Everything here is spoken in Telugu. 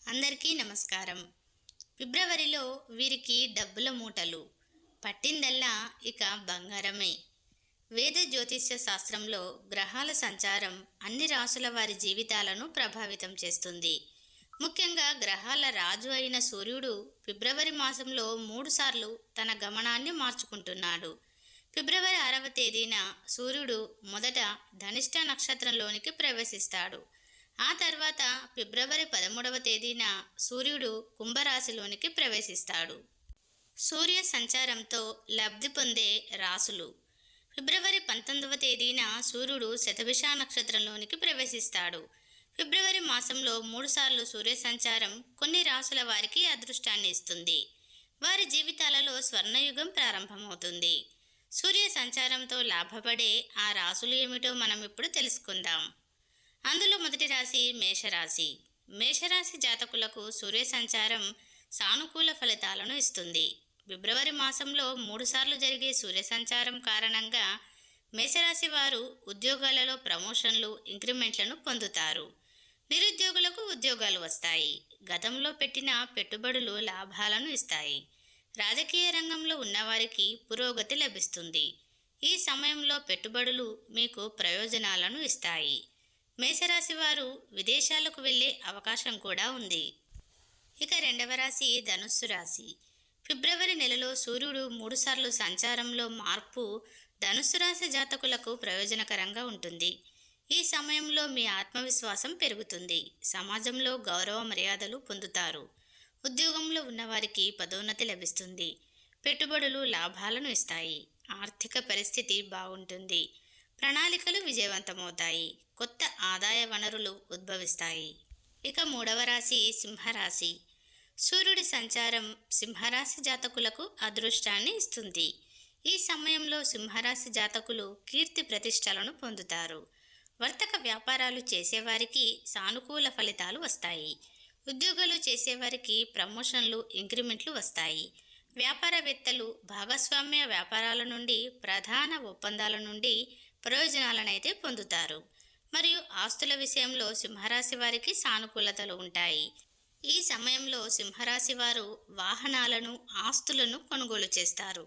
అందరికీ నమస్కారం. ఫిబ్రవరిలో వీరికి డబ్బుల మూటలు పట్టిందల్లా ఇక బంగారమే. వేద జ్యోతిష్య శాస్త్రంలో గ్రహాల సంచారం అన్ని రాసుల వారి జీవితాలను ప్రభావితం చేస్తుంది. ముఖ్యంగా గ్రహాల రాజు అయిన సూర్యుడు ఫిబ్రవరి మాసంలో 3 సార్లు తన గమనాన్ని మార్చుకుంటున్నాడు. ఫిబ్రవరి 6వ తేదీన సూర్యుడు మొదట ధనిష్ట నక్షత్రంలోనికి ప్రవేశిస్తాడు. ఆ తర్వాత ఫిబ్రవరి 13వ తేదీన సూర్యుడు కుంభరాశిలోనికి ప్రవేశిస్తాడు. సూర్య సంచారంతో లబ్ధి పొందే రాసులు. ఫిబ్రవరి 19వ తేదీన సూర్యుడు శతభిష నక్షత్రంలోనికి ప్రవేశిస్తాడు. ఫిబ్రవరి మాసంలో 3 సార్లు సూర్య సంచారం కొన్ని రాసుల వారికి అదృష్టాన్ని ఇస్తుంది. వారి జీవితాలలో స్వర్ణయుగం ప్రారంభమవుతుంది. సూర్య సంచారంతో లాభపడే ఆ రాసులు ఏమిటో మనం ఇప్పుడు తెలుసుకుందాం. అందులో మొదటి రాశి మేషరాశి. మేషరాశి జాతకులకు సూర్య సంచారం సానుకూల ఫలితాలను ఇస్తుంది. ఫిబ్రవరి మాసంలో 3 సార్లు జరిగే సూర్య సంచారం కారణంగా మేషరాశి వారు ఉద్యోగాలలో ప్రమోషన్లు, ఇంక్రిమెంట్లను పొందుతారు. నిరుద్యోగులకు ఉద్యోగాలు వస్తాయి. గతంలో పెట్టిన పెట్టుబడులు లాభాలను ఇస్తాయి. రాజకీయ రంగంలో ఉన్నవారికి పురోగతి లభిస్తుంది. ఈ సమయంలో పెట్టుబడులు మీకు ప్రయోజనాలను ఇస్తాయి. మేషరాశి వారు విదేశాలకు వెళ్ళే అవకాశం కూడా ఉంది. ఇక రెండవ రాశి ధనుస్సు రాశి. ఫిబ్రవరి నెలలో సూర్యుడు 3 సార్లు సంచారంలో మార్పు ధనుస్సు రాశి జాతకులకు ప్రయోజనకరంగా ఉంటుంది. ఈ సమయంలో మీ ఆత్మవిశ్వాసం పెరుగుతుంది. సమాజంలో గౌరవ మర్యాదలు పొందుతారు. ఉద్యోగంలో ఉన్నవారికి పదోన్నతి లభిస్తుంది. పెట్టుబడులు లాభాలను ఇస్తాయి. ఆర్థిక పరిస్థితి బాగుంటుంది. ప్రణాళికలు విజయవంతమవుతాయి. కొత్త ఆదాయ వనరులు ఉద్భవిస్తాయి. ఇక మూడవ రాశి సింహరాశి. సూర్యుడి సంచారం సింహరాశి జాతకులకు అదృష్టాన్ని ఇస్తుంది. ఈ సమయంలో సింహరాశి జాతకులు కీర్తి ప్రతిష్టలను పొందుతారు. వర్తక వ్యాపారాలు చేసేవారికి సానుకూల ఫలితాలు వస్తాయి. ఉద్యోగాలు చేసేవారికి ప్రమోషన్లు, ఇంక్రిమెంట్లు వస్తాయి. వ్యాపారవేత్తలు భాగస్వామ్య వ్యాపారాల నుండి, ప్రధాన ఒప్పందాల నుండి ప్రయోజనాలనైతే పొందుతారు. మరియు ఆస్తుల విషయంలో సింహరాశి వారికి సానుకూలతలు ఉంటాయి. ఈ సమయంలో సింహరాశి వారు వాహనాలను, ఆస్తులను కొనుగోలు చేస్తారు.